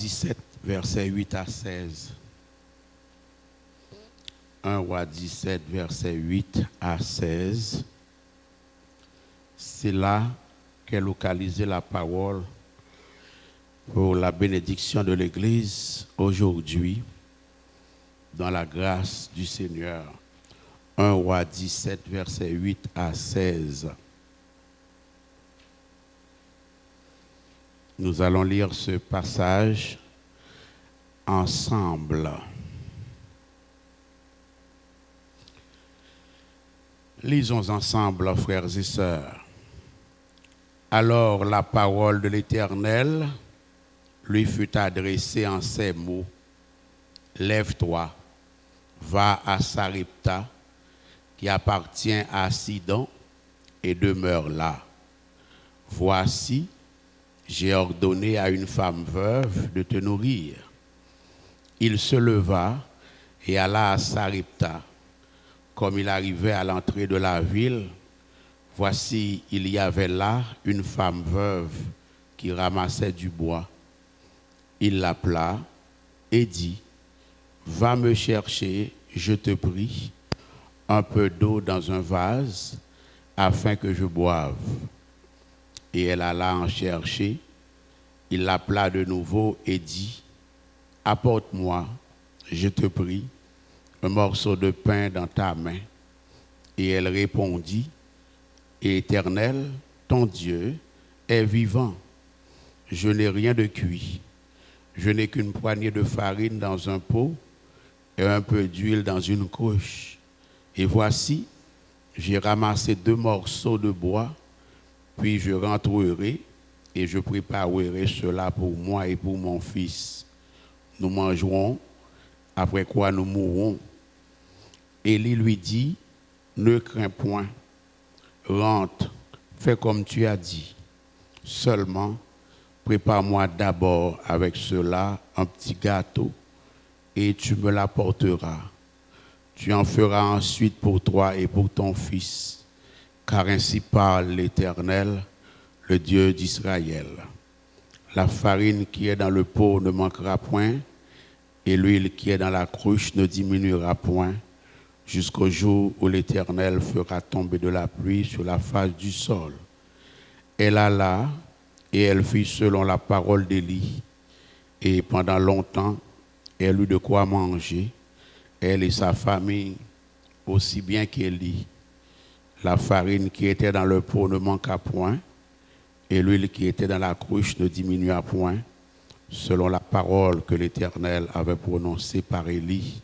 17, versets 8 à 16. 1 Roi 17, versets 8 à 16. C'est là qu'est localisée la parole pour la bénédiction de l'Église aujourd'hui, dans la grâce du Seigneur. 1 Roi 17, versets 8 à 16. Nous allons lire ce passage ensemble. Lisons ensemble, frères et sœurs. Alors la parole de l'Éternel lui fut adressée en ces mots. Lève-toi, va à Sarepta, qui appartient à Sidon, et demeure là. Voici, j'ai ordonné à une femme veuve de te nourrir. Il se leva et alla à Sarepta. Comme il arrivait à l'entrée de la ville, voici, il y avait là une femme veuve qui ramassait du bois. Il l'appela et dit, « Va me chercher, je te prie, un peu d'eau dans un vase, afin que je boive. » Et elle alla en chercher. Il l'appela de nouveau et dit, « Apporte-moi, je te prie, un morceau de pain dans ta main. » Et elle répondit, « Éternel, ton Dieu est vivant. Je n'ai rien de cuit. Je n'ai qu'une poignée de farine dans un pot et un peu d'huile dans une cruche. Et voici, j'ai ramassé 2 morceaux de bois, puis je rentrerai et je préparerai cela pour moi et pour mon fils. Nous mangerons, après quoi nous mourrons. » Élie lui dit, « Ne crains point, rentre, fais comme tu as dit. Seulement, prépare-moi d'abord avec cela un petit gâteau et tu me l'apporteras. Tu en feras ensuite pour toi et pour ton fils, car ainsi parle l'Éternel, le Dieu d'Israël. La farine qui est dans le pot ne manquera point, et l'huile qui est dans la cruche ne diminuera point, jusqu'au jour où l'Éternel fera tomber de la pluie sur la face du sol. » Elle alla, et elle fit selon la parole d'Élie, et pendant longtemps, elle eut de quoi manger, elle et sa famille, aussi bien qu'Élie. La farine qui était dans le pot ne manqua point, et l'huile qui était dans la cruche ne diminua point, selon la parole que l'Éternel avait prononcée par Élie.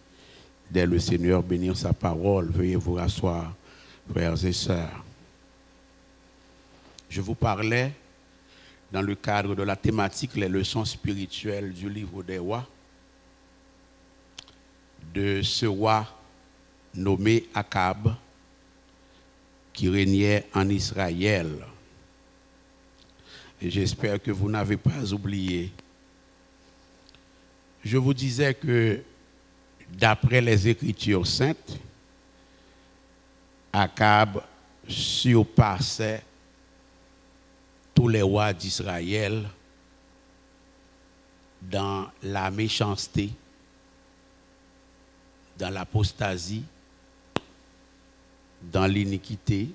Dès le Seigneur bénir sa parole, veuillez vous rasseoir, frères et sœurs. Je vous parlais, dans le cadre de la thématique les leçons spirituelles du livre des rois, de ce roi nommé Akab, qui régnait en Israël. Et j'espère que vous n'avez pas oublié. Je vous disais que d'après les Écritures saintes, Akab surpassait tous les rois d'Israël dans la méchanceté, dans l'apostasie, dans l'iniquité,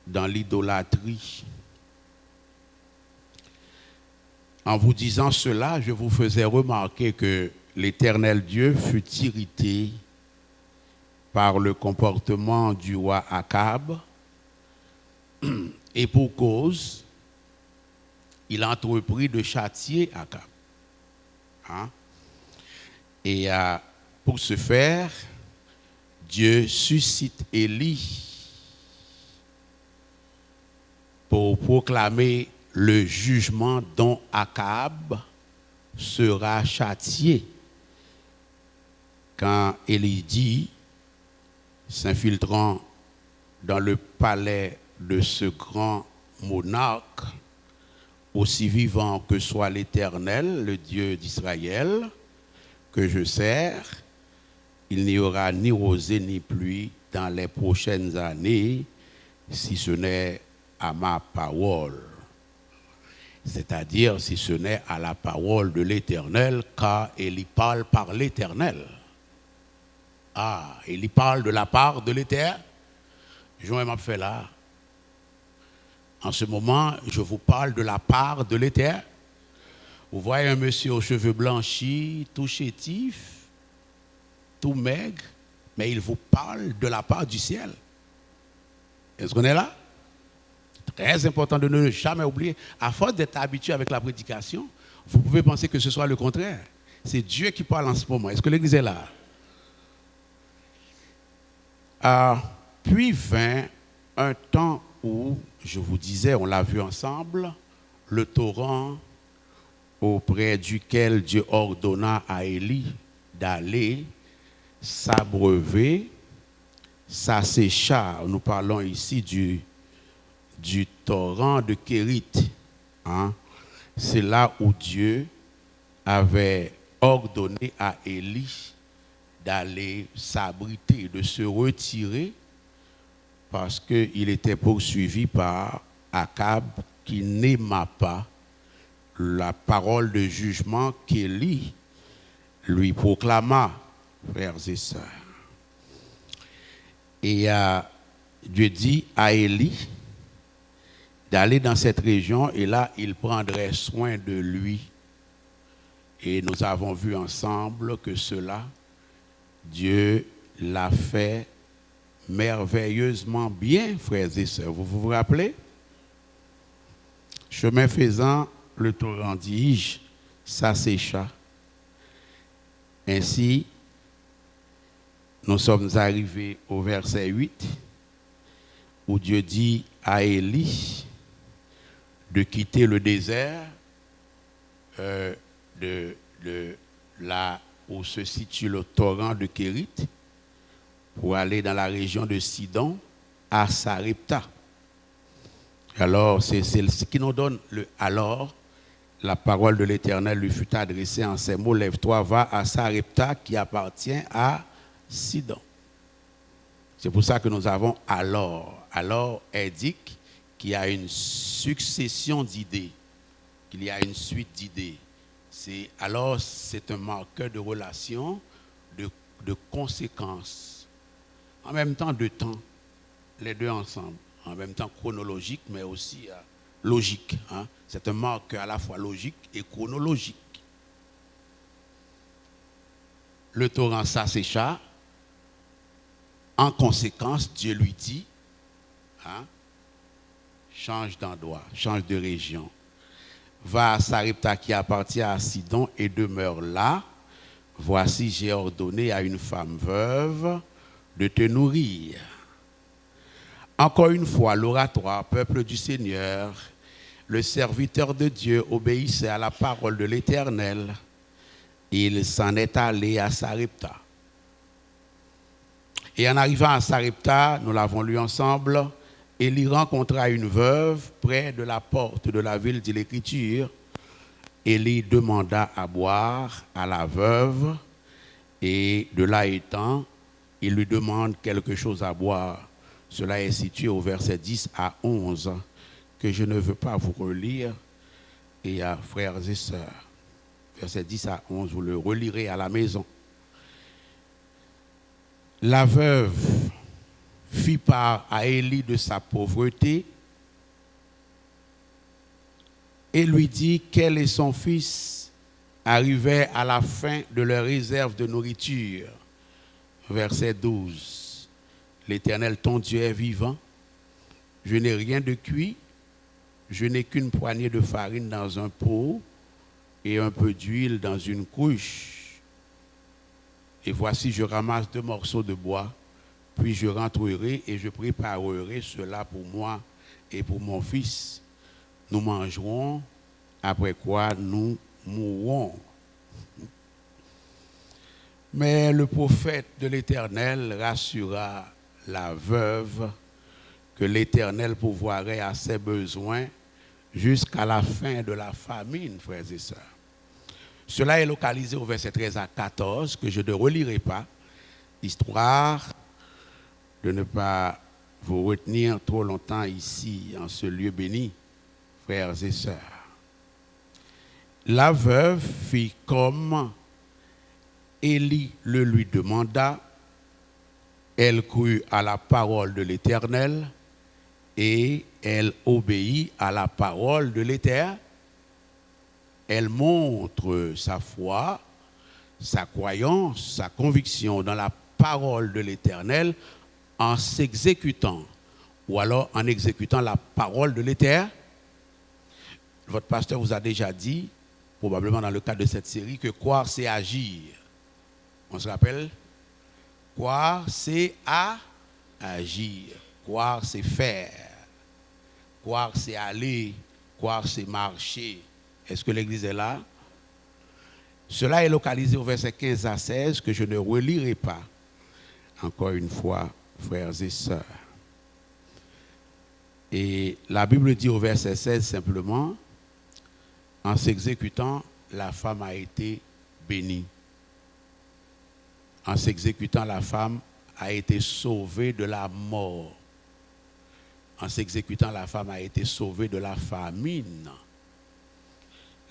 dans l'idolâtrie. En vous disant cela, je vous faisais remarquer que l'Éternel Dieu fut irrité par le comportement du roi Akab, et pour cause, il entreprit de châtier Akab. Et pour ce faire, Dieu suscite Élie pour proclamer le jugement dont Akab sera châtié. Quand Élie dit, s'infiltrant dans le palais de ce grand monarque, aussi vivant que soit l'Éternel, le Dieu d'Israël, que je sers, il n'y aura ni rosée ni pluie dans les prochaines années, si ce n'est à ma parole. C'est-à-dire si ce n'est à la parole de l'Éternel, car il y parle par l'Éternel. Ah, il y parle de la part de l'Éternel. Je m'a fait là. En ce moment, je vous parle de la part de l'Éternel. Vous voyez un monsieur aux cheveux blanchis, tout chétif, tout maigre, mais il vous parle de la part du ciel. Est-ce qu'on est là? Très important de ne jamais oublier. À force d'être habitué avec la prédication, vous pouvez penser que ce soit le contraire. C'est Dieu qui parle en ce moment. Est-ce que l'Église est là? Puis vint un temps où, je vous disais, on l'a vu ensemble, le torrent auprès duquel Dieu ordonna à Élie d'aller s'abreuver, s'assécha. Nous parlons ici du torrent de Kérith. Hein? C'est là où Dieu avait ordonné à Élie d'aller s'abriter, de se retirer, parce qu'il était poursuivi par Akab qui n'aima pas la parole de jugement qu'Élie lui proclama, frères et sœurs. Et Dieu dit à Élie d'aller dans cette région et là, il prendrait soin de lui. Et nous avons vu ensemble que cela, Dieu l'a fait merveilleusement bien, frères et sœurs. Vous vous rappelez? Chemin faisant, le torrent d'Ige s'assécha. Ainsi, nous sommes arrivés au verset 8, où Dieu dit à Élie de quitter le désert, là où se situe le torrent de Kérith, pour aller dans la région de Sidon, à Sarepta. Alors, c'est ce qui nous donne le alors. La parole de l'Éternel lui fut adressée en ces mots: lève-toi, va à Sarepta qui appartient à Sidon. C'est pour ça que nous avons alors. Alors indique qu'il y a une succession d'idées, qu'il y a une suite d'idées. Alors, c'est un marqueur de relation, de conséquences. En même temps de temps, les deux ensemble. En même temps chronologique, mais aussi logique. Hein? C'est un marqueur à la fois logique et chronologique. Le torrent s'assécha. En conséquence, Dieu lui dit, hein, change d'endroit, change de région. Va à Sarepta qui appartient à Sidon et demeure là. Voici, j'ai ordonné à une femme veuve de te nourrir. Encore une fois, l'oratoire, peuple du Seigneur, le serviteur de Dieu obéissait à la parole de l'Éternel. Il s'en est allé à Sarepta. Et en arrivant à Sarepta, nous l'avons lu ensemble, Élie rencontra une veuve près de la porte de la ville, dit l'Écriture. Élie demanda à boire à la veuve, et de là étant, il lui demande quelque chose à boire. Cela est situé au verset 10 à 11, que je ne veux pas vous relire. Et frères et sœurs, verset 10 à 11, vous le relirez à la maison. La veuve fit part à Élie de sa pauvreté et lui dit qu'elle et son fils arrivaient à la fin de leur réserve de nourriture. Verset 12. L'Éternel, ton Dieu, est vivant. Je n'ai rien de cuit. Je n'ai qu'une poignée de farine dans un pot et un peu d'huile dans une cruche. Et voici, je ramasse 2 morceaux de bois, puis je rentrerai et je préparerai cela pour moi et pour mon fils. Nous mangerons, après quoi nous mourrons. Mais le prophète de l'Éternel rassura la veuve que l'Éternel pourvoirait à ses besoins jusqu'à la fin de la famine, frères et sœurs. Cela est localisé au verset 13 à 14, que je ne relirai pas, histoire de ne pas vous retenir trop longtemps ici, en ce lieu béni, frères et sœurs. La veuve fit comme Élie le lui demanda. Elle crut à la parole de l'Éternel et elle obéit à la parole de l'Éternel. Elle montre sa foi, sa croyance, sa conviction dans la parole de l'Éternel en s'exécutant ou alors en exécutant la parole de l'Éternel. Votre pasteur vous a déjà dit, probablement dans le cadre de cette série, que croire c'est agir. On se rappelle? Croire c'est agir. Croire c'est faire. Croire c'est aller. Croire c'est marcher. Est-ce que l'Église est là? Cela est localisé au verset 15 à 16 que je ne relirai pas. Encore une fois, frères et sœurs. Et la Bible dit au verset 16 simplement, en s'exécutant, la femme a été bénie. En s'exécutant, la femme a été sauvée de la mort. En s'exécutant, la femme a été sauvée de la famine.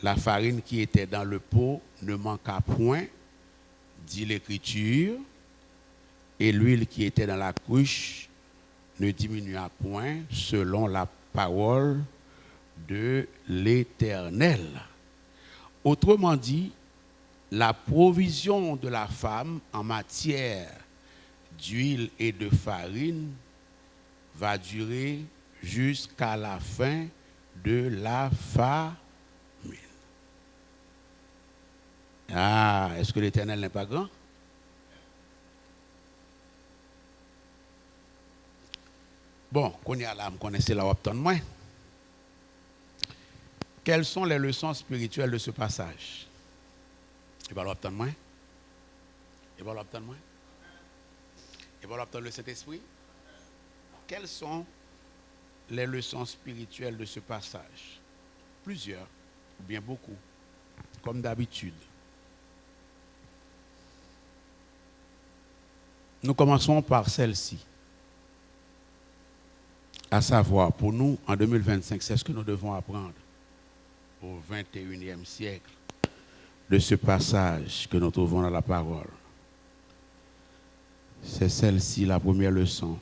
La farine qui était dans le pot ne manqua point, dit l'Écriture, et l'huile qui était dans la cruche ne diminua point, selon la parole de l'Éternel. Autrement dit, la provision de la femme en matière d'huile et de farine va durer jusqu'à la fin de la famine. Ah, est-ce que l'Éternel n'est pas grand? Bon, qu'on y a là, vous connaissez la Wapton moins. Quelles sont les leçons spirituelles de ce passage? Et bien, l'Wapton moins. Et bien, l'Wapton moins. Et bien, l'Wapton le Saint-Esprit. Quelles sont les leçons spirituelles de ce passage? Plusieurs, ou bien beaucoup, comme d'habitude. Nous commençons par celle-ci. À savoir, pour nous, en 2025, c'est ce que nous devons apprendre au 21e siècle de ce passage que nous trouvons dans la parole. C'est celle-ci, la première leçon.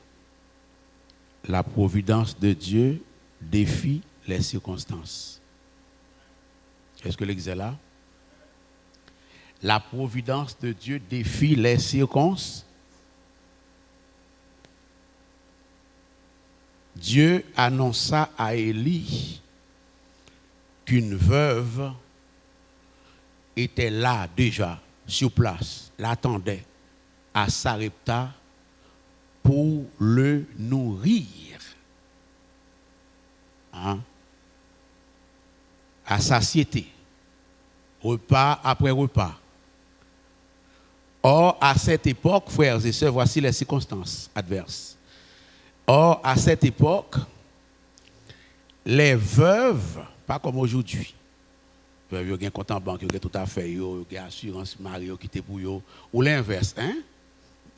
La providence de Dieu défie les circonstances. Est-ce que l'Église est là? La providence de Dieu défie les circonstances. Dieu annonça à Élie qu'une veuve était là déjà, sur place, l'attendait à Sarepta pour le nourrir. Hein? À satiété, repas après repas. Or, à cette époque, frères et sœurs, voici les circonstances adverses. Or, à cette époque, les veuves, pas comme aujourd'hui, il y a un compte en banque, il y a tout à fait, il y a une assurance mari qui était pour eux, ou l'inverse, hein?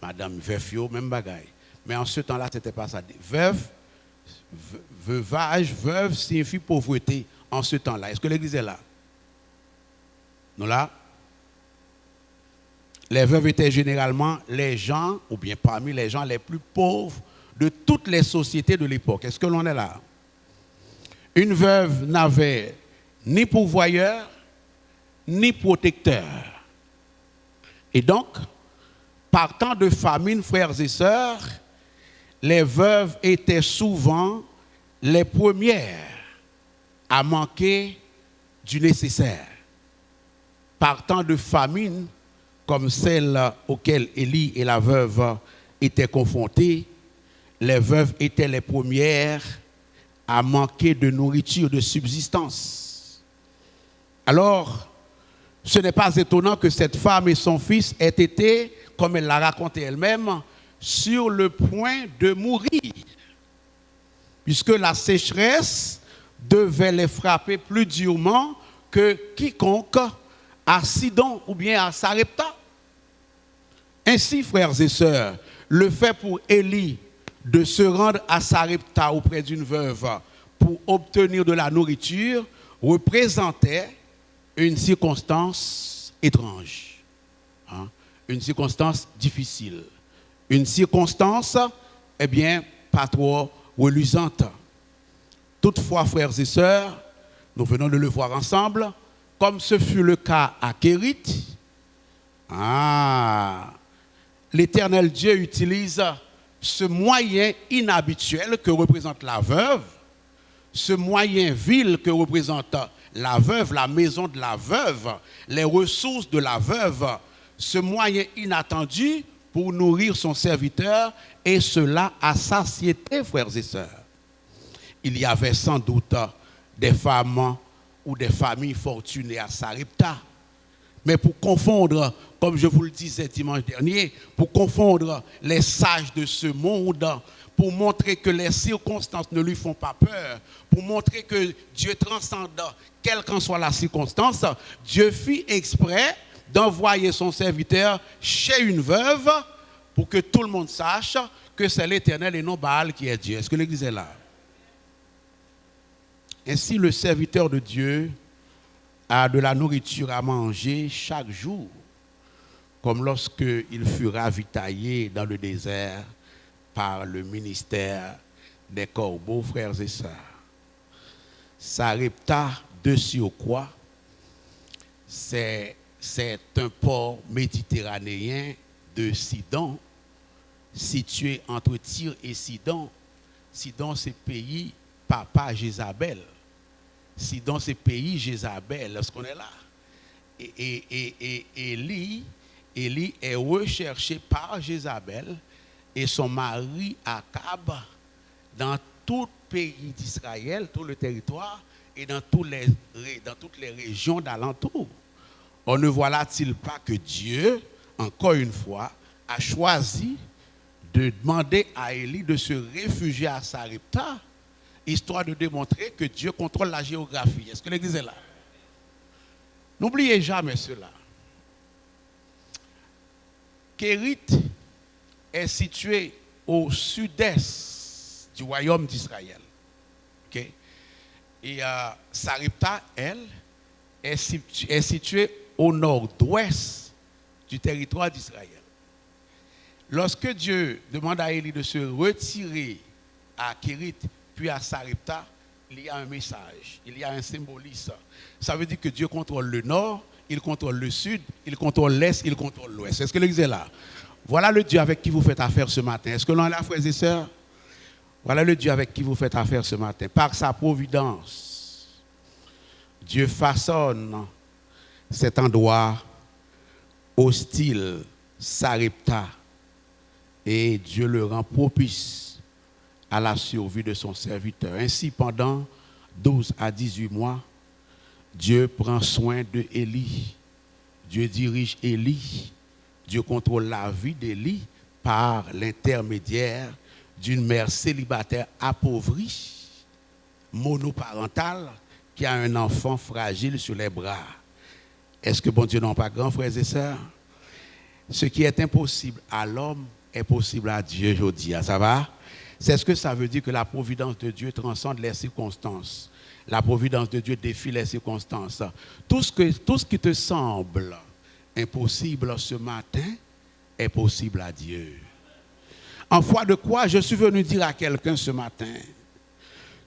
Madame veuve, même bagaille. Mais en ce temps-là, ce n'était pas ça. Veuve, veuvage, veuve signifie pauvreté en ce temps-là. Est-ce que l'Église est là? Nous là? Les veuves étaient généralement les gens, ou bien parmi les gens les plus pauvres de toutes les sociétés de l'époque. Est-ce que l'on est là? Une veuve n'avait ni pourvoyeur, ni protecteur. Et donc, partant de famine, frères et sœurs, les veuves étaient souvent les premières à manquer du nécessaire. Partant de famine, comme celle auquel Élie et la veuve étaient confrontés, les veuves étaient les premières à manquer de nourriture, de subsistance. Alors, ce n'est pas étonnant que cette femme et son fils aient été, comme elle l'a raconté elle-même, sur le point de mourir, puisque la sécheresse devait les frapper plus durement que quiconque à Sidon ou bien à Sarepta. Ainsi, frères et sœurs, le fait pour Élie de se rendre à Sarepta auprès d'une veuve pour obtenir de la nourriture représentait une circonstance étrange, hein, une circonstance difficile, une circonstance, eh bien, pas trop reluisante. Toutefois, frères et sœurs, nous venons de le voir ensemble, comme ce fut le cas à Kérith, l'Éternel Dieu utilise ce moyen inhabituel que représente la veuve, ce moyen vil que représente la veuve, la maison de la veuve, les ressources de la veuve, ce moyen inattendu pour nourrir son serviteur, et cela à satiété, frères et sœurs. Il y avait sans doute des femmes ou des familles fortunées à Sarepta. Mais pour confondre, comme je vous le disais dimanche dernier, pour confondre les sages de ce monde, pour montrer que les circonstances ne lui font pas peur, pour montrer que Dieu transcende quelle qu'en soit la circonstance, Dieu fit exprès d'envoyer son serviteur chez une veuve pour que tout le monde sache que c'est l'Éternel et non Baal qui est Dieu. Est-ce que l'Église est là? Ainsi, le serviteur de Dieu a de la nourriture à manger chaque jour, comme lorsqu'il fut ravitaillé dans le désert par le ministère des corbeaux, frères et sœurs. Sarepta, de surcroît, c'est un port méditerranéen de Sidon, situé entre Tyr et Sidon. Sidon, c'est pays papa Jézabel. Sidon, c'est pays Jézabel, lorsqu'on est là. Et Élie est recherché par Jézabel et son mari Akab dans tout le pays d'Israël, tout le territoire et dans toutes les régions d'alentour. On ne voilà-t-il pas que Dieu, encore une fois, a choisi de demander à Élie de se réfugier à Sarepta, histoire de démontrer que Dieu contrôle la géographie. Est-ce que l'Église est là? N'oubliez jamais cela. Kérith est situé au sud-est du royaume d'Israël. Okay? Et Sarepta, elle, est située au nord-ouest du territoire d'Israël. Lorsque Dieu demande à Élie de se retirer à Kérith, puis à Sarepta, il y a un message, il y a un symbolisme. Ça veut dire que Dieu contrôle le nord, il contrôle le sud, il contrôle l'est, il contrôle l'ouest. Est-ce que l'Église est là? Voilà le Dieu avec qui vous faites affaire ce matin. Est-ce que l'on est là, frères et sœurs? Voilà le Dieu avec qui vous faites affaire ce matin. Par sa providence, Dieu façonne cet endroit hostile, Sarepta, et Dieu le rend propice à la survie de son serviteur. Ainsi, pendant 12 à 18 mois, Dieu prend soin de Élie. Dieu dirige Élie. Dieu contrôle la vie d'Élie par l'intermédiaire d'une mère célibataire appauvrie, monoparentale, qui a un enfant fragile sur les bras. Est-ce que bon Dieu n'a pas grand, frères et sœurs? Ce qui est impossible à l'homme est possible à Dieu aujourd'hui. Ça va? C'est ce que ça veut dire que la providence de Dieu transcende les circonstances. La providence de Dieu défie les circonstances. Tout ce qui te semble impossible ce matin est possible à Dieu. En foi de quoi, je suis venu dire à quelqu'un ce matin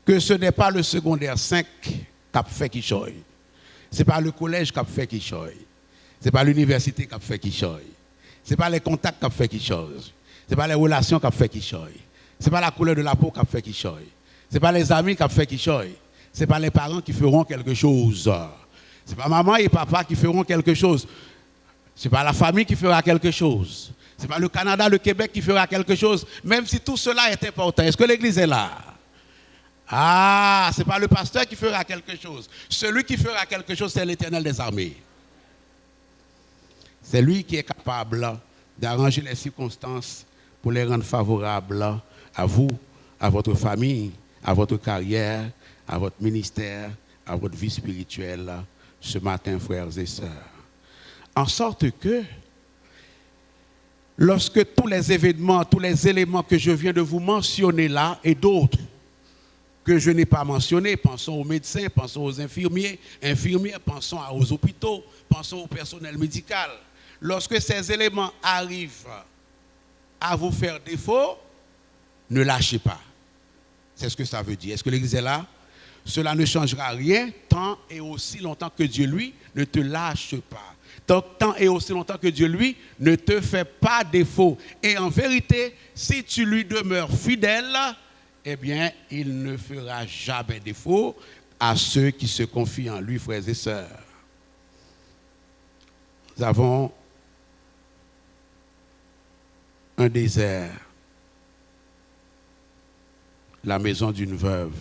que ce n'est pas le secondaire 5 qui a fait qui choye. Ce n'est pas le collège qui a fait qui choye. Ce n'est pas l'université qui a fait qui choye. Ce n'est pas les contacts qui a fait qui choye. Ce n'est pas les relations qui a fait qui choye. Ce n'est pas la couleur de la peau qui a fait qui choye. Ce n'est pas les amis qui a fait qui choye. Ce n'est pas les parents qui feront quelque chose. Ce n'est pas maman et papa qui feront quelque chose. Ce n'est pas la famille qui fera quelque chose. Ce n'est pas le Canada, le Québec qui fera quelque chose, même si tout cela est important. Est-ce que l'Église est là? Ce n'est pas le pasteur qui fera quelque chose. Celui qui fera quelque chose, c'est l'Éternel des armées. C'est lui qui est capable d'arranger les circonstances pour les rendre favorables à vous, à votre famille, à votre carrière, à votre ministère, à votre vie spirituelle ce matin, frères et sœurs. En sorte que, lorsque tous les événements, tous les éléments que je viens de vous mentionner là et d'autres que je n'ai pas mentionnées. Pensons aux médecins, pensons aux infirmières, pensons aux hôpitaux, pensons au personnel médical. Lorsque ces éléments arrivent à vous faire défaut, ne lâchez pas. C'est ce que ça veut dire. Est-ce que l'Église est là? Cela ne changera rien tant et aussi longtemps que Dieu, lui, ne te lâche pas. Tant et aussi longtemps que Dieu, lui, ne te fait pas défaut. Et en vérité, si tu lui demeures fidèle, eh bien, il ne fera jamais défaut à ceux qui se confient en lui, frères et sœurs. Nous avons un désert, la maison d'une veuve.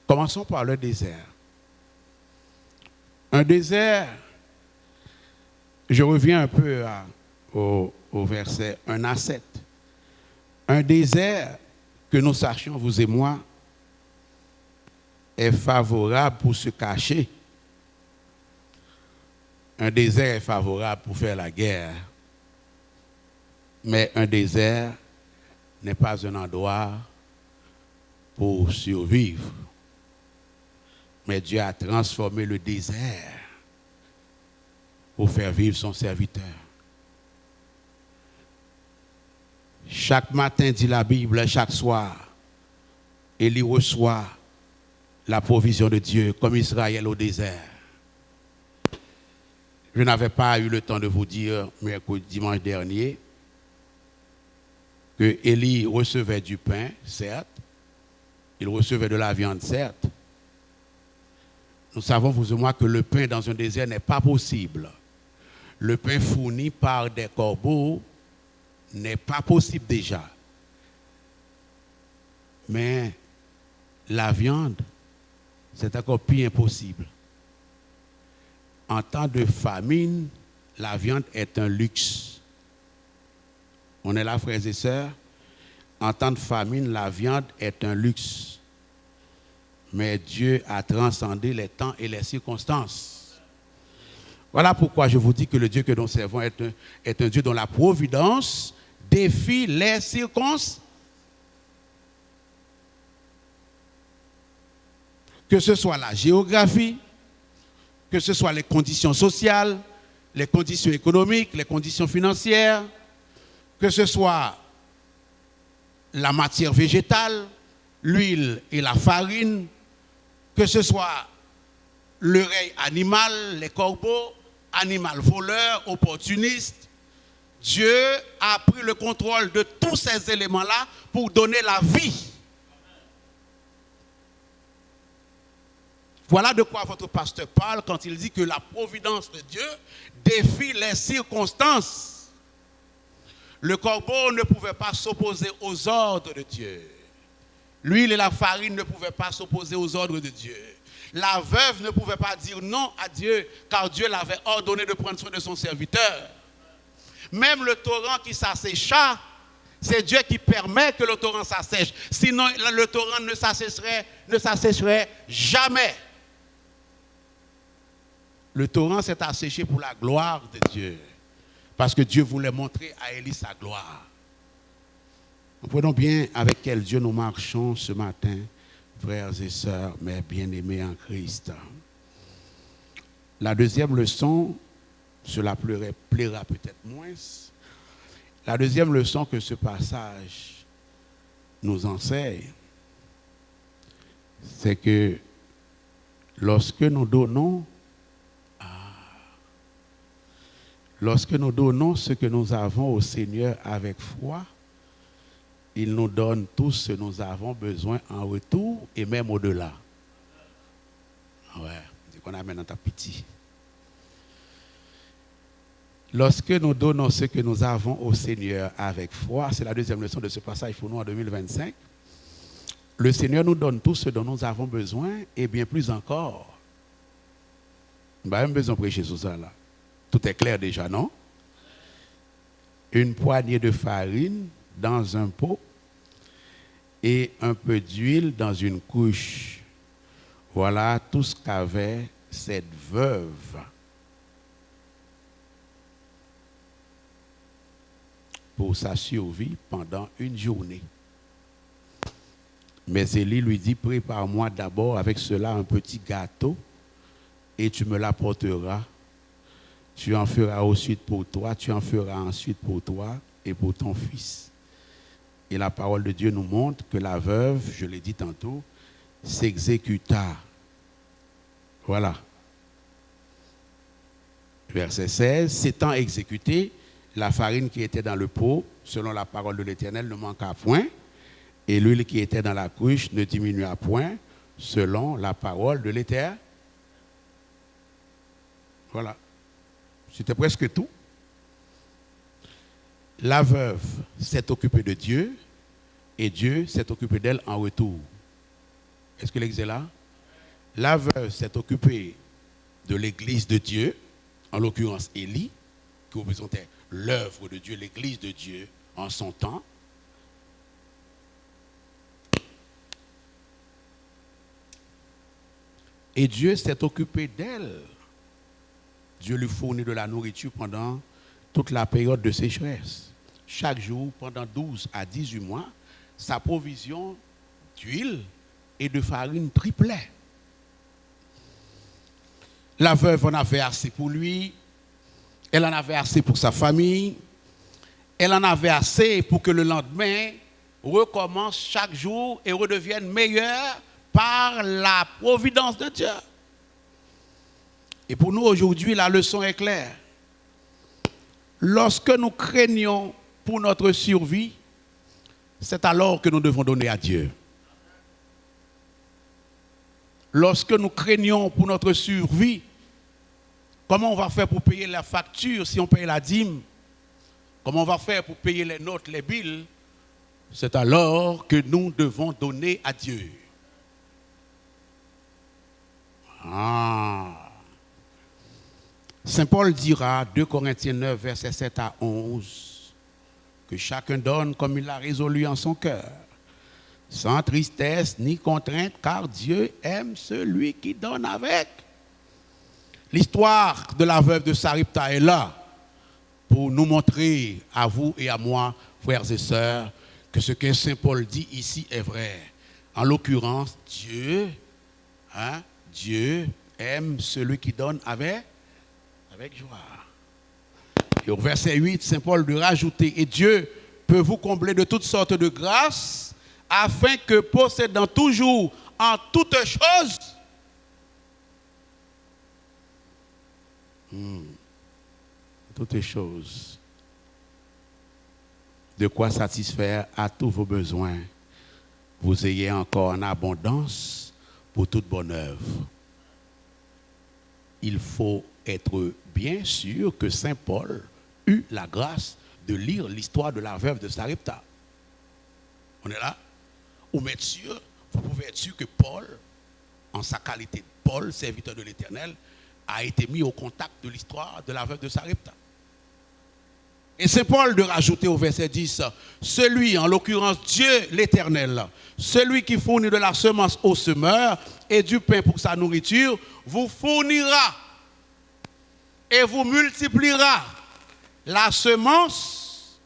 Commençons par le désert. Un désert, je reviens un peu au verset 1 à 7. Un désert, que nous sachions, vous et moi, est favorable pour se cacher. Un désert est favorable pour faire la guerre. Mais un désert n'est pas un endroit pour survivre. Mais Dieu a transformé le désert pour faire vivre son serviteur. Chaque matin, dit la Bible, chaque soir, Élie reçoit la provision de Dieu, comme Israël au désert. Je n'avais pas eu le temps de vous dire, dimanche dernier, que Élie recevait du pain, certes, il recevait de la viande, certes. Nous savons, vous et moi, que le pain dans un désert n'est pas possible. Le pain fourni par des corbeaux n'est pas possible déjà. Mais la viande, c'est encore plus impossible. En temps de famine, la viande est un luxe. On est là, frères et sœurs. En temps de famine, la viande est un luxe. Mais Dieu a transcendé les temps et les circonstances. Voilà pourquoi je vous dis que le Dieu que nous servons est un Dieu dont la providence défie les circonstances. Que ce soit la géographie, que ce soit les conditions sociales, les conditions économiques, les conditions financières, que ce soit la matière végétale, l'huile et la farine, que ce soit le règne animal, les corbeaux, animal voleur, opportuniste. Dieu a pris le contrôle de tous ces éléments-là pour donner la vie. Voilà de quoi votre pasteur parle quand il dit que la providence de Dieu défie les circonstances. Le corbeau ne pouvait pas s'opposer aux ordres de Dieu. L'huile et la farine ne pouvaient pas s'opposer aux ordres de Dieu. La veuve ne pouvait pas dire non à Dieu, car Dieu l'avait ordonné de prendre soin de son serviteur. Même le torrent qui s'assécha, c'est Dieu qui permet que le torrent s'assèche. Sinon, le torrent ne s'assécherait jamais. Le torrent s'est asséché pour la gloire de Dieu. Parce que Dieu voulait montrer à Élie sa gloire. Comprenons bien avec quel Dieu nous marchons ce matin, frères et sœurs, mes bien-aimés en Christ. La deuxième leçon, cela plaira peut-être moins. La deuxième leçon que ce passage nous enseigne, c'est que lorsque nous donnons ce que nous avons au Seigneur avec foi, il nous donne tout ce que nous avons besoin en retour et même au-delà. Ouais, c'est qu'on amène dans ta pitié. Lorsque nous donnons ce que nous avons au Seigneur avec foi, c'est la deuxième leçon de ce passage pour nous en 2025, le Seigneur nous donne tout ce dont nous avons besoin et bien plus encore. Nous n'avons même besoin de prêcher sur ça là. Tout est clair déjà, non? Une poignée de farine dans un pot et un peu d'huile dans une couche. Voilà tout ce qu'avait cette veuve pour sa survie pendant une journée. Mais Élie lui dit, prépare-moi d'abord avec cela un petit gâteau et tu me l'apporteras. Tu en feras ensuite pour toi, tu en feras ensuite pour toi et pour ton fils. Et la parole de Dieu nous montre que la veuve, je l'ai dit tantôt, s'exécuta. Voilà. Verset 16, s'étant exécuté, la farine qui était dans le pot, selon la parole de l'Éternel, ne manqua point, et l'huile qui était dans la cruche ne diminua point, selon la parole de l'Éternel. Voilà. C'était presque tout. La veuve s'est occupée de Dieu, et Dieu s'est occupé d'elle en retour. Est-ce que l'ex est là? La veuve s'est occupée de l'église de Dieu, en l'occurrence Élie, qui représentait l'œuvre de Dieu, l'église de Dieu en son temps. Et Dieu s'est occupé d'elle. Dieu lui fournit de la nourriture pendant toute la période de sécheresse. Chaque jour, pendant 12 à 18 mois, sa provision d'huile et de farine triplait. La veuve en avait assez pour lui, elle en avait assez pour sa famille, elle en avait assez pour que le lendemain recommence chaque jour et redevienne meilleur par la providence de Dieu. Et pour nous aujourd'hui, la leçon est claire. Lorsque nous craignons pour notre survie, c'est alors que nous devons donner à Dieu. Lorsque nous craignons pour notre survie, comment on va faire pour payer la facture si on paye la dîme? Comment on va faire pour payer les notes, les billes? C'est alors que nous devons donner à Dieu. Saint Paul dira, 2 Corinthiens 9, versets 7 à 11, que chacun donne comme il l'a résolu en son cœur, sans tristesse ni contrainte, car Dieu aime celui qui donne avec. L'histoire de la veuve de Sarepta est là pour nous montrer, à vous et à moi, frères et sœurs, que ce que Saint Paul dit ici est vrai. En l'occurrence, Dieu aime celui qui donne avec joie. Et au verset 8, Saint Paul de rajouter, et Dieu peut vous combler de toutes sortes de grâces, afin que possédant toujours en toutes choses, toutes choses, de quoi satisfaire à tous vos besoins, vous ayez encore en abondance pour toute bonne œuvre. Il faut être bien sûr que Saint Paul eut la grâce de lire l'histoire de la veuve de Sarepta. On est là? Vous pouvez être sûr que Paul, en sa qualité de Paul, serviteur de l'Éternel, a été mis au contact de l'histoire de la veuve de Sarepta. Et Saint Paul de rajouter au verset 10, celui, en l'occurrence Dieu l'Éternel, celui qui fournit de la semence au semeur et du pain pour sa nourriture, vous fournira et vous multipliera la semence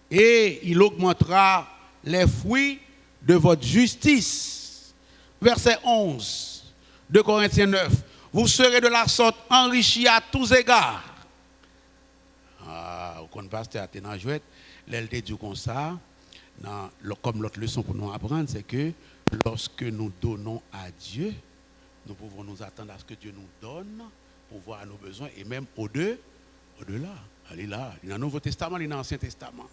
et il augmentera les fruits de votre justice. Verset 11 de Corinthiens 9, vous serez de la sorte enrichis à tous égards. Quand le pasteur était dans la jouette, l'elle dit comme ça, comme l'autre leçon pour nous apprendre, c'est que lorsque nous donnons à Dieu, nous pouvons nous attendre à ce que Dieu nous donne pour voir nos besoins et même au-delà. Elle est là. Il y a le Nouveau Testament, il y a l'Ancien Testament.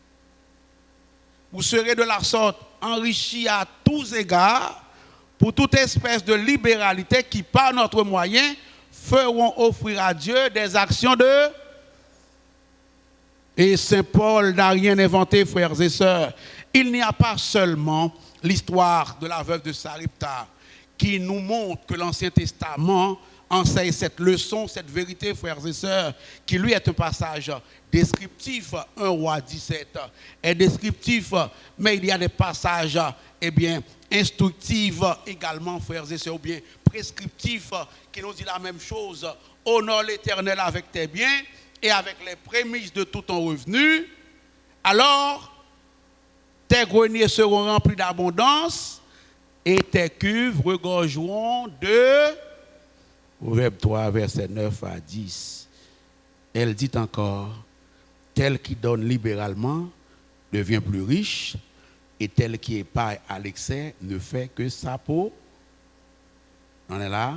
Vous serez de la sorte enrichis à tous égards pour toute espèce de libéralité qui, par notre moyen, feront offrir à Dieu des actions de... Et Saint Paul n'a rien inventé, frères et sœurs. Il n'y a pas seulement l'histoire de la veuve de Sarepta qui nous montre que l'Ancien Testament enseigne cette leçon, cette vérité, frères et sœurs, qui lui est un passage descriptif. 1 Roi 17 est descriptif, mais il y a des passages, instructifs également, frères et sœurs, ou bien prescriptifs, qui nous disent la même chose. Honore l'Éternel avec tes biens et avec les prémices de tout ton revenu, alors tes greniers seront remplis d'abondance, et tes cuves regorgeront de... Proverbe 3, verset 9 à 10. Elle dit encore, tel qui donne libéralement devient plus riche, et tel qui épargne à l'excès ne fait que sa peau. On est là?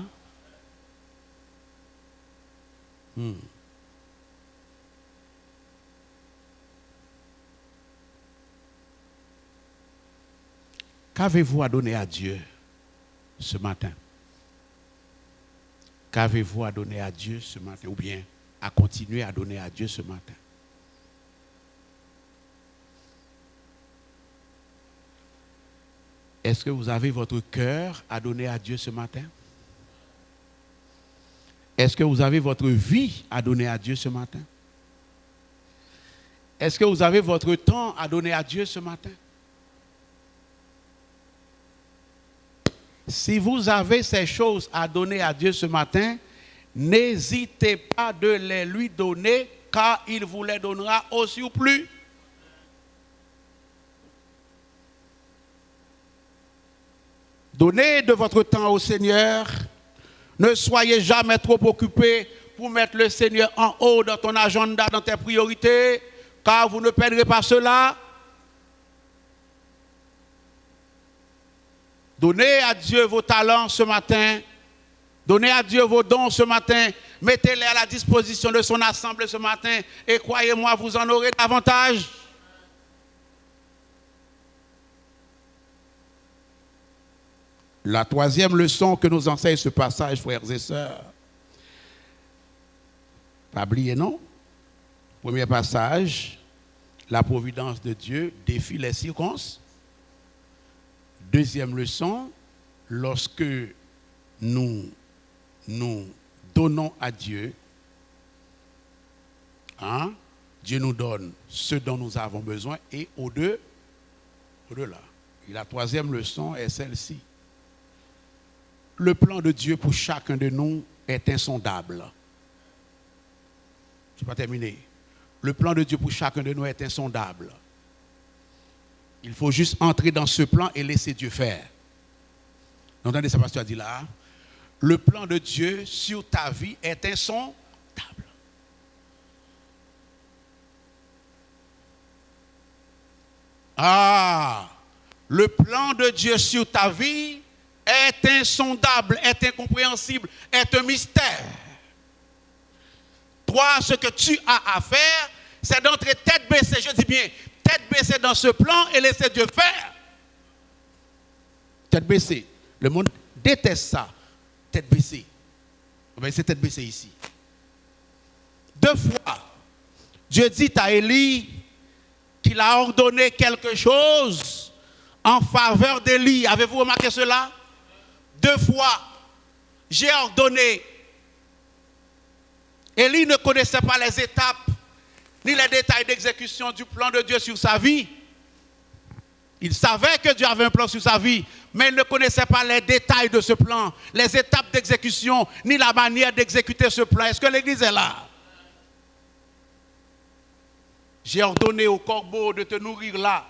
Qu'avez-vous à donner à Dieu ce matin? Qu'avez-vous à donner à Dieu ce matin? Ou bien à continuer à donner à Dieu ce matin? Est-ce que vous avez votre cœur à donner à Dieu ce matin? Est-ce que vous avez votre vie à donner à Dieu ce matin? Est-ce que vous avez votre temps à donner à Dieu ce matin? Si vous avez ces choses à donner à Dieu ce matin, n'hésitez pas de les lui donner, car il vous les donnera aussi ou plus. Donnez de votre temps au Seigneur. Ne soyez jamais trop occupés pour mettre le Seigneur en haut dans ton agenda, dans tes priorités, car vous ne perdrez pas cela. Donnez à Dieu vos talents ce matin. Donnez à Dieu vos dons ce matin. Mettez-les à la disposition de son assemblée ce matin. Et croyez-moi, vous en aurez davantage. La troisième leçon que nous enseigne ce passage, frères et sœurs. Pas oublier, non? Premier passage, la providence de Dieu défie les circonstances. Deuxième leçon, lorsque nous donnons à Dieu, Dieu nous donne ce dont nous avons besoin et au-delà. Et la troisième leçon est celle-ci. Le plan de Dieu pour chacun de nous est insondable. Je ne vais pas terminer. Le plan de Dieu pour chacun de nous est insondable. Il faut juste entrer dans ce plan et laisser Dieu faire. Vous entendez ce que pasteur a dit là? Le plan de Dieu sur ta vie est insondable. Le plan de Dieu sur ta vie est insondable, est incompréhensible, est un mystère. Toi, ce que tu as à faire, c'est d'entrer tête baissée, je dis bien, tête baissée dans ce plan et laisser Dieu faire. Tête baissée. Le monde déteste ça. Tête baissée. On va essayer tête baissée ici. 2 fois, Dieu dit à Élie qu'il a ordonné quelque chose en faveur d'Élie. Avez-vous remarqué cela? 2 fois, j'ai ordonné. Élie ne connaissait pas les étapes ni les détails d'exécution du plan de Dieu sur sa vie. Il savait que Dieu avait un plan sur sa vie, mais il ne connaissait pas les détails de ce plan, les étapes d'exécution, ni la manière d'exécuter ce plan. Est-ce que l'église est là? J'ai ordonné au corbeau de te nourrir là.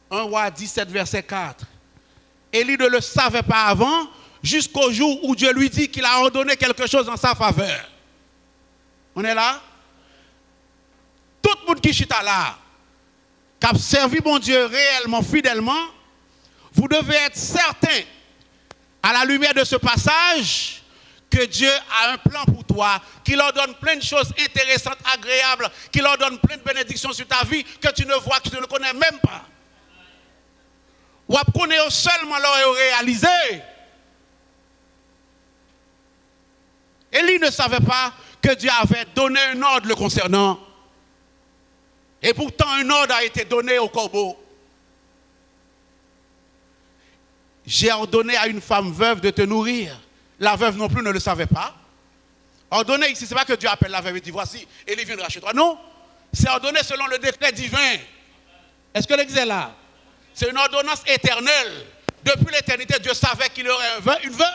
1 Roi 17, verset 4. Élie ne le savait pas avant, jusqu'au jour où Dieu lui dit qu'il a ordonné quelque chose en sa faveur. On est là? Tout le monde qui chita là, qui a servi mon Dieu réellement, fidèlement, vous devez être certain, à la lumière de ce passage, que Dieu a un plan pour toi, qu'il leur donne plein de choses intéressantes, agréables, qu'il leur donne plein de bénédictions sur ta vie, que tu ne vois, que tu ne connais même pas. Ou à connaître seulement leur réalisé. Élie ne savait pas que Dieu avait donné un ordre le concernant. Et pourtant, un ordre a été donné au corbeau. J'ai ordonné à une femme veuve de te nourrir. La veuve non plus ne le savait pas. Ordonné ici, ce n'est pas que Dieu appelle la veuve et dit voici, Élie viendra chez toi. Non, c'est ordonné selon le décret divin. Est-ce que l'église est là? C'est une ordonnance éternelle. Depuis l'éternité, Dieu savait qu'il y aurait une veuve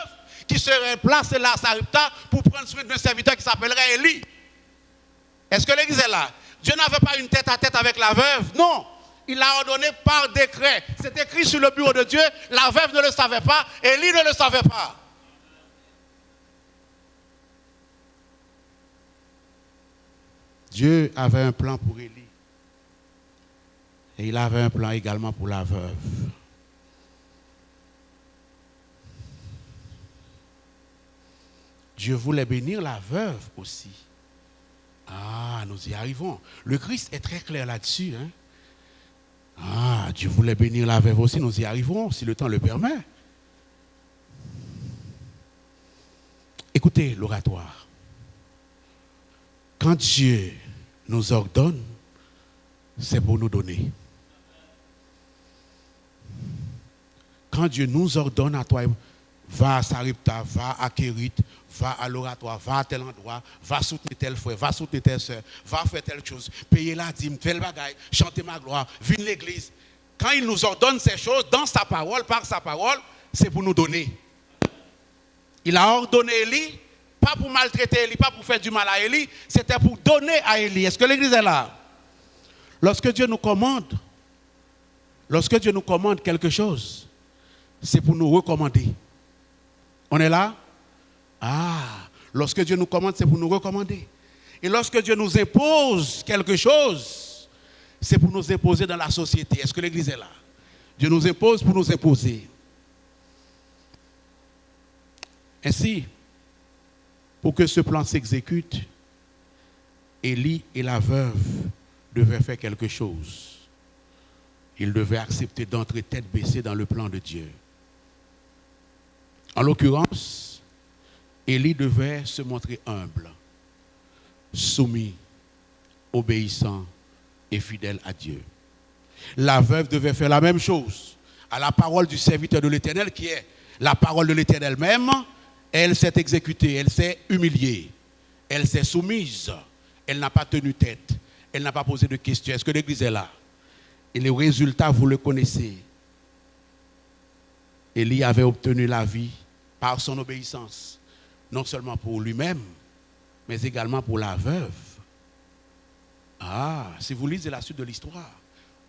qui serait placée là à Sarepta pour prendre soin d'un serviteur qui s'appellerait Élie. Est-ce que l'église est là? Dieu n'avait pas une tête à tête avec la veuve. Non. il l'a ordonné par décret. C'est écrit sur le bureau de Dieu. La veuve ne le savait pas, Élie ne le savait pas. Dieu avait un plan pour Élie. Et il avait un plan également pour la veuve. Dieu voulait bénir la veuve aussi. Ah, nous y arrivons. Le Christ est très clair là-dessus. Hein? Ah, Dieu voulait bénir la veuve aussi. Nous y arrivons, si le temps le permet. Écoutez l'oratoire. Quand Dieu nous ordonne, c'est pour nous donner. Quand Dieu nous ordonne à toi, va à Sarepta, va à Kérit, va à l'oratoire, va à tel endroit, va soutenir tel frère, va soutenir telle soeur, va faire telle chose, payer la dîme, tel bagaille, chanter ma gloire, viens l'église. Quand il nous ordonne ces choses, dans sa parole, par sa parole, c'est pour nous donner. Il a ordonné Élie, pas pour maltraiter Élie, pas pour faire du mal à Élie, c'était pour donner à Élie. Est-ce que l'église est là? Lorsque Dieu nous commande quelque chose, c'est pour nous recommander. On est là? Ah, lorsque Dieu nous commande, c'est pour nous recommander. Et lorsque Dieu nous impose quelque chose, c'est pour nous imposer dans la société. Est-ce que l'église est là? Dieu nous impose pour nous imposer. Ainsi, pour que ce plan s'exécute, Élie et la veuve devaient faire quelque chose. Ils devaient accepter d'entrer tête baissée dans le plan de Dieu. En l'occurrence, Élie devait se montrer humble, soumis, obéissant et fidèle à Dieu. La veuve devait faire la même chose. À la parole du serviteur de l'Éternel, qui est la parole de l'Éternel même, elle s'est exécutée, elle s'est humiliée, elle s'est soumise, elle n'a pas tenu tête, elle n'a pas posé de questions. Est-ce que l'église est là? Et le résultat, vous le connaissez. Élie avait obtenu la vie par son obéissance, non seulement pour lui-même, mais également pour la veuve. Ah, si vous lisez la suite de l'histoire,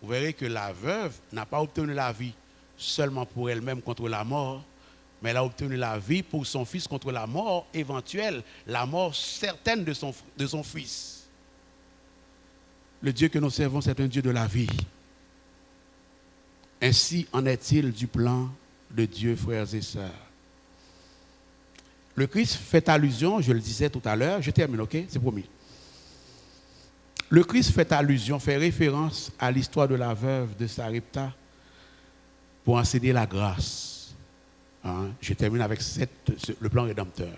vous verrez que la veuve n'a pas obtenu la vie seulement pour elle-même contre la mort, mais elle a obtenu la vie pour son fils contre la mort éventuelle, la mort certaine de son fils. Le Dieu que nous servons, c'est un Dieu de la vie. Ainsi en est-il du plan de Dieu, frères et sœurs. Le Christ fait allusion, je le disais tout à l'heure, je termine, ok? C'est promis. Le Christ fait allusion, fait référence à l'histoire de la veuve de Sarepta pour enseigner la grâce. Hein? Je termine avec le plan rédempteur.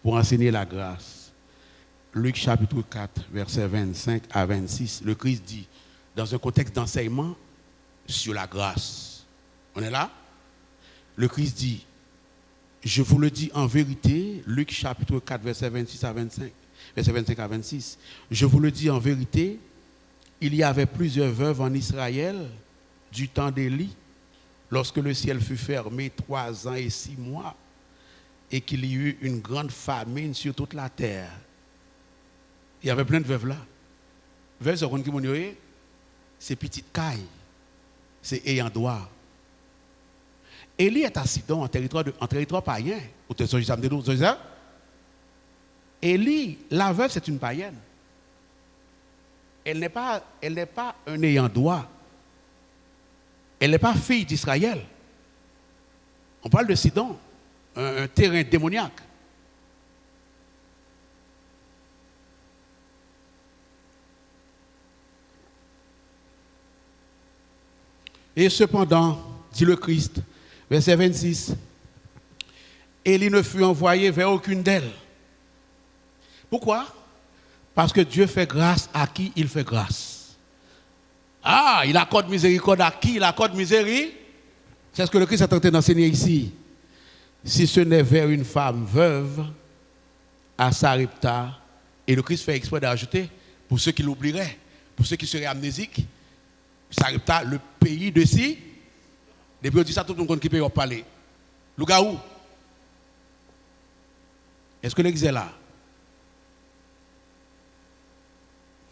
Pour enseigner la grâce. Luc chapitre 4, versets 25 à 26, le Christ dit, dans un contexte d'enseignement sur la grâce. On est là? Le Christ dit, je vous le dis en vérité, Luc chapitre 4, versets 26 à 25, verset 25 à 26, je vous le dis en vérité, il y avait plusieurs veuves en Israël du temps d'Élie, lorsque le ciel fut fermé 3 ans et 6 mois, et qu'il y eut une grande famine sur toute la terre. Il y avait plein de veuves là. Veuves, c'est petite caille, c'est ayant droit. Élie est à Sidon, en territoire païen. Élie, la veuve, c'est une païenne. Elle n'est pas un ayant droit. Elle n'est pas fille d'Israël. On parle de Sidon, un terrain démoniaque. Et cependant, dit le Christ, verset 26, Élie ne fut envoyé vers aucune d'elles. Pourquoi? Parce que Dieu fait grâce à qui il fait grâce. Ah, il accorde miséricorde à qui il accorde miséricorde. C'est ce que le Christ est en train d'enseigner ici. Si ce n'est vers une femme veuve, à Sarepta, et le Christ fait exprès d'ajouter, pour ceux qui l'oublieraient, pour ceux qui seraient amnésiques, Sarepta, le pays de si. Depuis on dit ça, tout le monde qui peut en parler. Lougaou. Est-ce que l'église est là?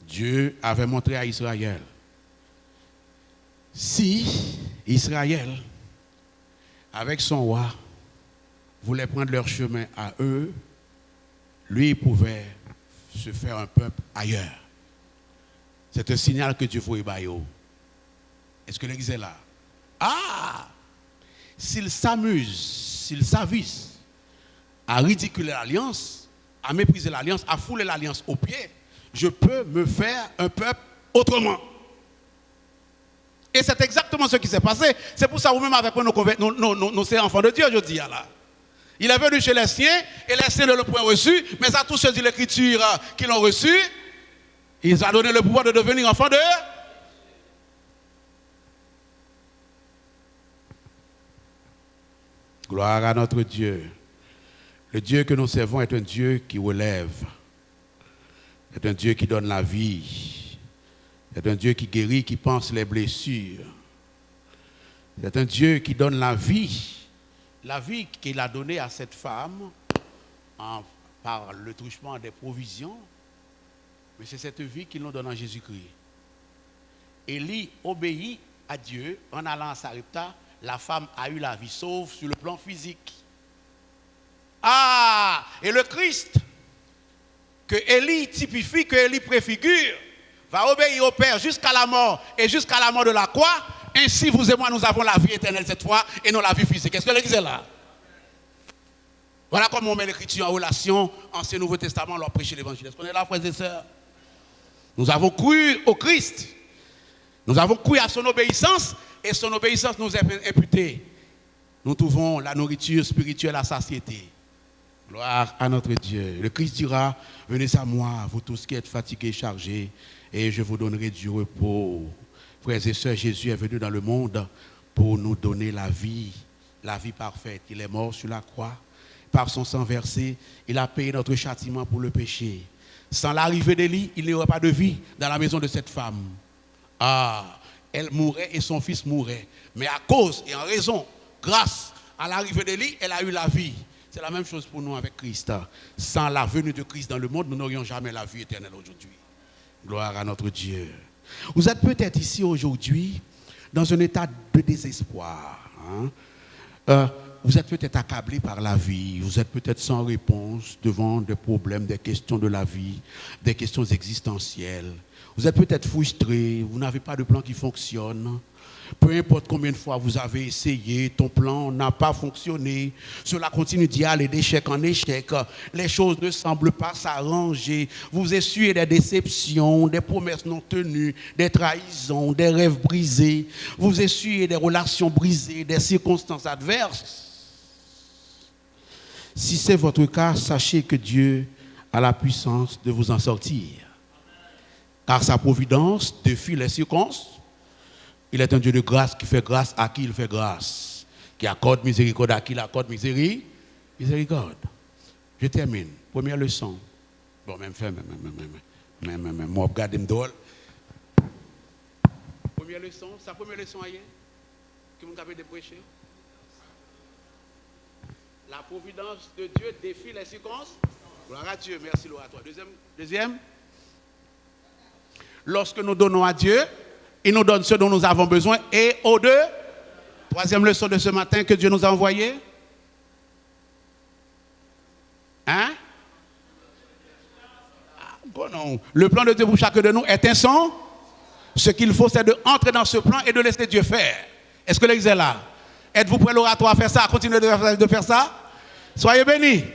Dieu avait montré à Israël Si Israël, avec son roi, voulait prendre leur chemin à eux, lui, il pouvait se faire un peuple ailleurs. C'est un signal que Dieu faut y bailler. Est-ce que l'église est là? Ah! S'il s'amuse, s'il s'avise à ridiculer l'alliance, à mépriser l'alliance, à fouler l'alliance aux pieds, je peux me faire un peuple autrement. Et c'est exactement ce qui s'est passé. C'est pour ça que même avec nous sommes enfants de Dieu, je dis là. Il est venu chez les siens, et les siens ne l'ont point reçu, mais à tous ceux de l'Écriture qui l'ont reçu, il a donné le pouvoir de devenir enfants de Dieu. Gloire à notre Dieu. Le Dieu que nous servons est un Dieu qui relève. C'est un Dieu qui donne la vie. C'est un Dieu qui guérit, qui panse les blessures. C'est un Dieu qui donne la vie. La vie qu'il a donnée à cette femme par le truchement des provisions. Mais c'est cette vie qu'il nous donne en Jésus-Christ. Élie obéit à Dieu en allant à Sarepta. La femme a eu la vie sauve sur le plan physique. Ah! Et le Christ, que Élie typifie, que Élie préfigure, va obéir au Père jusqu'à la mort et jusqu'à la mort de la croix. Ainsi, vous et moi, nous avons la vie éternelle cette fois et non la vie physique. Est-ce que l'église est là? Voilà comment on met l'écriture en relation, Ancien Nouveau Testament, leur prêcher l'évangile. Est-ce qu'on est là, frères et sœurs? Nous avons cru au Christ. Nous avons cru à son obéissance et son obéissance nous est imputée. Nous trouvons la nourriture spirituelle à satiété. Gloire à notre Dieu. Le Christ dira, venez à moi, vous tous qui êtes fatigués, chargés, et je vous donnerai du repos. Frères et sœurs, Jésus est venu dans le monde pour nous donner la vie parfaite. Il est mort sur la croix. Par son sang versé, il a payé notre châtiment pour le péché. Sans l'arrivée d'Élie, il n'y aurait pas de vie dans la maison de cette femme. Ah, elle mourrait et son fils mourrait. Mais à cause et en raison, grâce à l'arrivée d'Élie, elle a eu la vie. C'est la même chose pour nous avec Christ. Sans la venue de Christ dans le monde, nous n'aurions jamais la vie éternelle aujourd'hui. Gloire à notre Dieu. Vous êtes peut-être ici aujourd'hui dans un état de désespoir. Vous êtes peut-être accablé par la vie. Vous êtes peut-être sans réponse devant des problèmes, des questions de la vie, des questions existentielles. Vous êtes peut-être frustré. Vous n'avez pas de plan qui fonctionne. Peu importe combien de fois vous avez essayé, ton plan n'a pas fonctionné. Cela continue d'y aller d'échec en échec. Les choses ne semblent pas s'arranger. Vous essuyez des déceptions, des promesses non tenues, des trahisons, des rêves brisés. Vous essuyez des relations brisées, des circonstances adverses. Si c'est votre cas, sachez que Dieu a la puissance de vous en sortir. Car sa providence défie les circonstances. Il est un Dieu de grâce qui fait grâce à qui il fait grâce. Qui accorde miséricorde à qui il accorde miséricorde. Je termine. Première leçon. Bon, même fait, moi, regardez m'dole. Première leçon, sa première leçon hier, que vous avez prêché. La providence de Dieu défie les circonstances. Gloire à Dieu, merci Laura à toi. Deuxième. Lorsque nous donnons à Dieu, il nous donne ce dont nous avons besoin et au-deux. Troisième leçon de ce matin que Dieu nous a envoyé. Hein? Bon, non. Le plan de Dieu pour chacun de nous est un son. Ce qu'il faut, c'est d'entrer dans ce plan et de laisser Dieu faire. Est-ce que l'église est là? Êtes-vous prêts l'oratoire à faire ça, à continuer de faire ça? Soyez bénis.